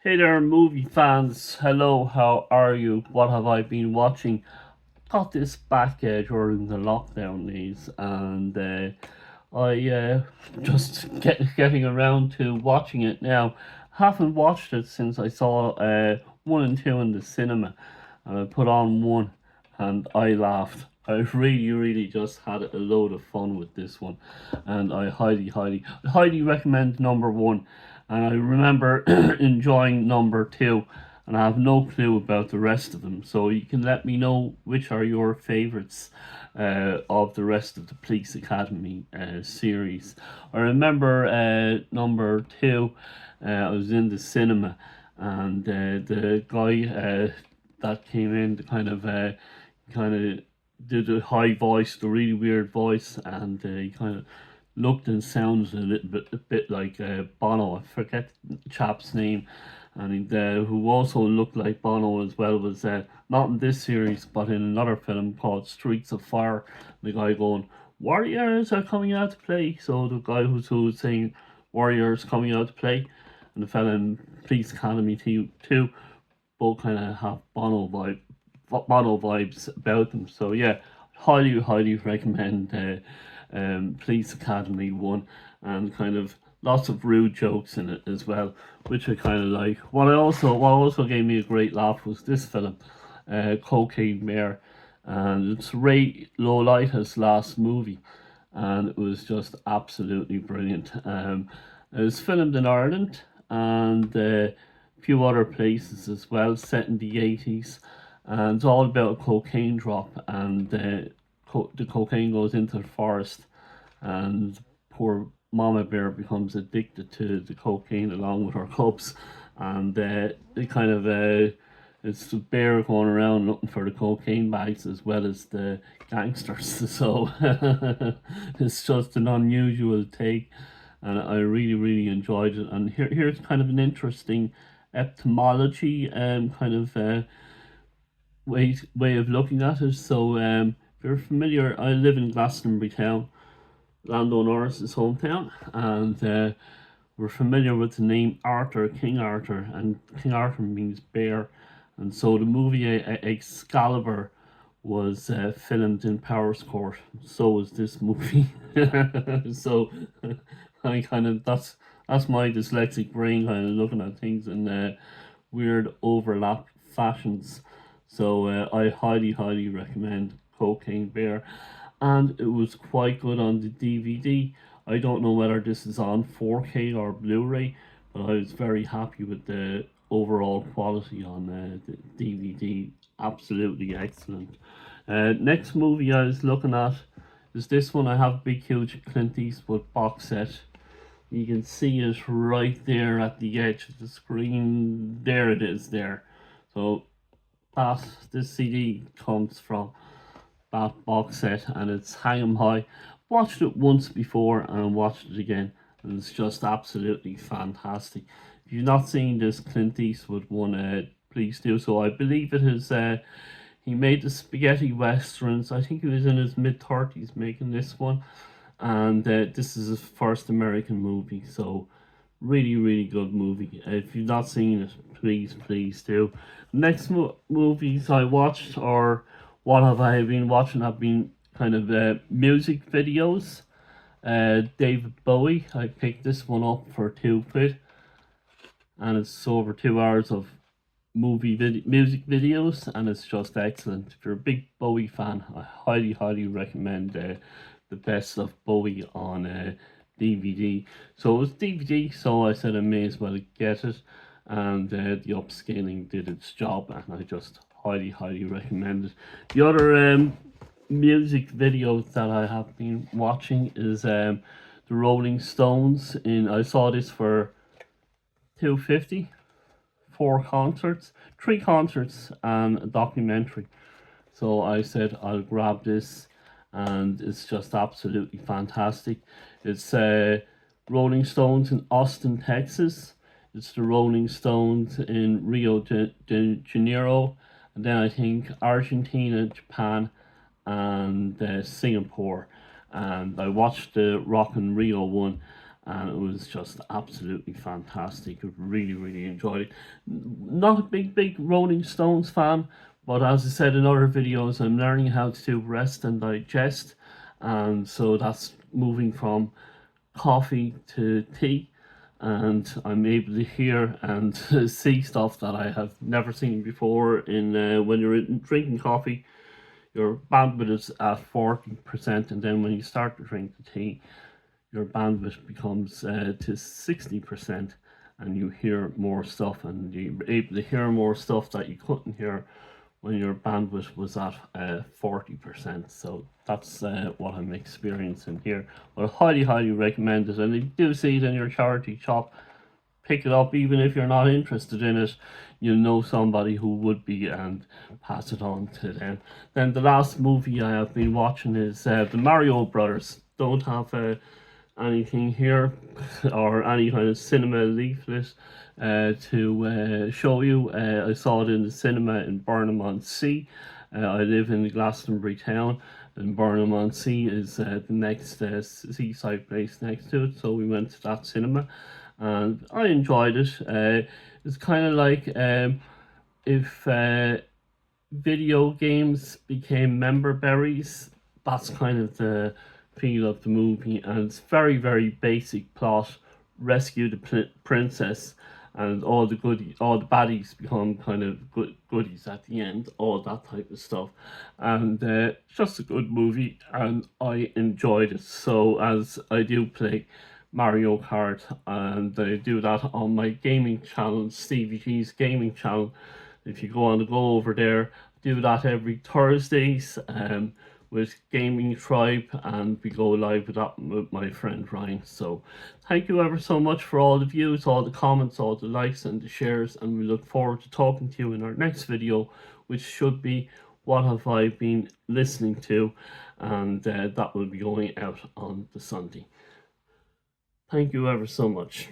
Hey there, movie fans. Hello, how are you? What have I been watching? Got this back during the lockdown days, and I just getting around to watching it now. Haven't watched it since I saw one and two in the cinema, and I put on one, and I laughed. I really just had a load of fun with this one, and I highly recommend number one. And I remember enjoying number two, and I have no clue about the rest of them. So you can let me know which are your favorites of the rest of the Police Academy series. I remember number two. I was in the cinema, and the guy that came in, the kind of did a high voice, the really weird voice, and he kind of looked and sounds a bit like Bono. I forget the chap's name, and who also looked like Bono as well was not in this series, but in another film called Streets of Fire. The guy going, "Warriors are coming out to play." So the guy who was saying "Warriors coming out to play," and the fella in Police Academy too, both kind of have Bono vibes about them. So yeah, highly recommend Police Academy one, and kind of lots of rude jokes in it as well, which I kind of like. What also gave me a great laugh was this film, Cocaine Bear, and it's Ray Lolita's last movie, and it was just absolutely brilliant. It was filmed in Ireland and a few other places as well, set in the 80s, and it's all about a cocaine drop, and the cocaine goes into the forest, and poor Mama Bear becomes addicted to the cocaine along with her cubs, and it kind of it's the bear going around looking for the cocaine bags as well as the gangsters. So it's just an unusual take, and I really enjoyed it. And here's kind of an interesting etymology kind of way of looking at it. So if you're familiar, I live in Glastonbury town, Lando Norris's hometown, and we're familiar with the name Arthur, King Arthur, and King Arthur means bear, and so the movie Excalibur was filmed in Powerscourt. So was this movie. So I kind of that's my dyslexic brain kind of looking at things in weird overlap fashions. So I highly recommend Cocaine Bear, and it was quite good on the DVD. I don't know whether this is on 4K or Blu-ray, but I was very happy with the overall quality on the DVD. Absolutely excellent. Next movie I was looking at is this one. I have a big huge Clint Eastwood box set. You can see it right there at the edge of the screen. There it is there. So that this CD comes from that box set, and it's hanging high. Watched it once before and watched it again, and it's just absolutely fantastic. If you've not seen this Clint Eastwood one, please do so. I believe it is. He made the spaghetti westerns. I think he was in his mid 30s making this one, and this is his first American movie. So really good movie. If you've not seen it, please do. Next movies I watched, or what have I been watching, have been kind of music videos. David Bowie, I picked this one up for £2, and it's over 2 hours of music videos, and it's just excellent. If you're a big Bowie fan, I highly recommend the best of Bowie on DVD. So it was DVD, so I said I may as well get it, and the upscaling did its job, and I just highly recommend it. The other music videos that I have been watching is the Rolling Stones. In I saw this for 250, 4 concerts, 3 concerts, and a documentary. So I said I'll grab this, and it's just absolutely fantastic. It's Rolling Stones in Austin, Texas. It's the Rolling Stones in Rio de Janeiro, and then I think Argentina, Japan, and Singapore. And I watched the Rock in Rio one, and it was just absolutely fantastic. I really, really enjoyed it. Not a big Rolling Stones fan, but as I said in other videos, I'm learning how to do rest and digest, and so that's moving from coffee to tea, and I'm able to hear and see stuff that I have never seen before. In when you're drinking coffee, your bandwidth is at 40%, and then when you start to drink the tea, your bandwidth becomes to 60%, and you hear more stuff, and you're able to hear more stuff that you couldn't hear when your bandwidth was at 40%. So that's what I'm experiencing here. But I highly recommend it, and if you do see it in your charity shop, pick it up. Even if you're not interested in it, you'll know somebody who would be, and pass it on to them. Then the last movie I have been watching is the Mario Brothers. Don't have anything here or any kind of cinema leaflet to show you. I saw it in the cinema in Burnham-on-Sea. I live in Glastonbury town, and Burnham-on-Sea is the next seaside place next to it, so we went to that cinema and I enjoyed it. It's kind of like if video games became member berries. That's kind of the feel of the movie, and it's very basic plot: rescue the princess, and all the baddies become kind of goodies at the end, all that type of stuff. And just a good movie, and I enjoyed it. So as I do play Mario Kart, and I do that on my gaming channel, Stevie G's gaming channel. If you go over there, do that every Thursdays with Gaming Tribe, and we go live with that with my friend Ryan. So thank you ever so much for all the views, all the comments, all the likes and the shares, and we look forward to talking to you in our next video, which should be what have I been listening to, and that will be going out on the Sunday. Thank you ever so much.